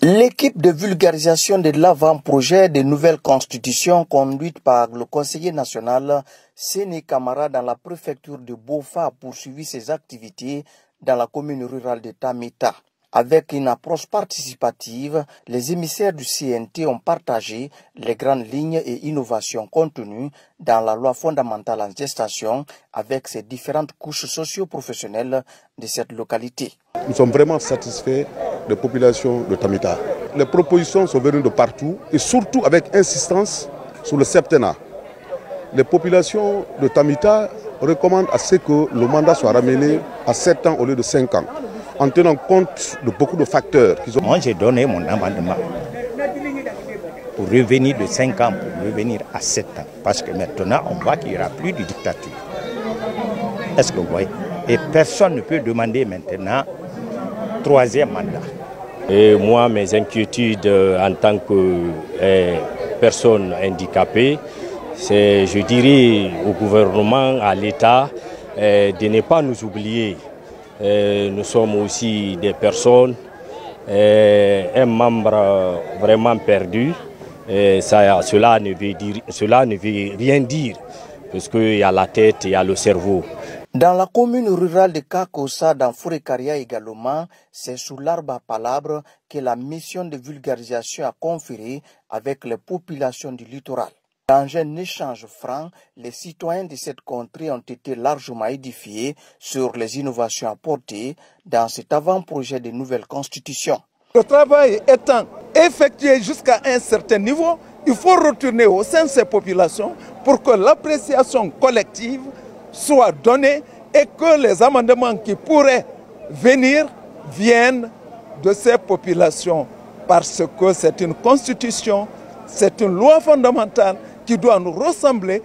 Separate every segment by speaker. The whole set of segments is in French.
Speaker 1: L'équipe de vulgarisation de l'avant-projet de nouvelle constitution conduite par le conseiller national Séné Camara dans la préfecture de Bofa a poursuivi ses activités dans la commune rurale de Tamita. Avec une approche participative, les émissaires du CNT ont partagé les grandes lignes et innovations contenues dans la loi fondamentale en gestation avec ses différentes couches socio-professionnelles de cette localité.
Speaker 2: Nous sommes vraiment satisfaits des populations de Tamita. Les propositions sont venues de partout et surtout avec insistance sur le septennat. Les populations de Tamita recommandent à ce que le mandat soit ramené à 7 ans au lieu de 5 ans, en tenant compte de beaucoup de facteurs.
Speaker 3: Moi, j'ai donné mon amendement pour revenir de 5 ans, pour revenir à 7 ans. Parce que maintenant, on voit qu'il n'y aura plus de dictature. Est-ce que vous voyez? Et personne ne peut demander maintenant 3e mandat.
Speaker 4: Et moi, mes inquiétudes en tant que personne handicapée, c'est, je dirais, au gouvernement, à l'État, de ne pas nous oublier. Nous sommes aussi des personnes, un membre vraiment perdu. Cela ne veut rien dire, parce qu'il y a la tête, il y a le cerveau.
Speaker 1: Dans la commune rurale de Kakosa, dans Fourekaria également, c'est sous l'arbre à palabres que la mission de vulgarisation a conféré avec les populations du littoral. Dans un échange franc, les citoyens de cette contrée ont été largement édifiés sur les innovations apportées dans cet avant-projet de nouvelle constitution.
Speaker 5: Le travail étant effectué jusqu'à un certain niveau, il faut retourner au sein de ces populations pour que l'appréciation collective soit donnée et que les amendements qui pourraient venir viennent de ces populations. Parce que c'est une constitution, c'est une loi fondamentale qui doit nous ressembler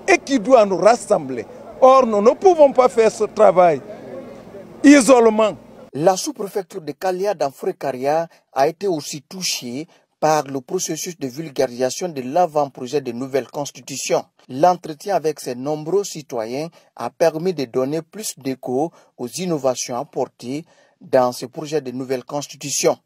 Speaker 5: et qui doit nous rassembler. Or, nous ne pouvons pas faire ce travail isolement.
Speaker 1: La sous-préfecture de Kalia dans Fourekaria a été aussi touchée par le processus de vulgarisation de l'avant-projet de nouvelle constitution. L'entretien avec ces nombreux citoyens a permis de donner plus d'écho aux innovations apportées dans ce projet de nouvelle constitution.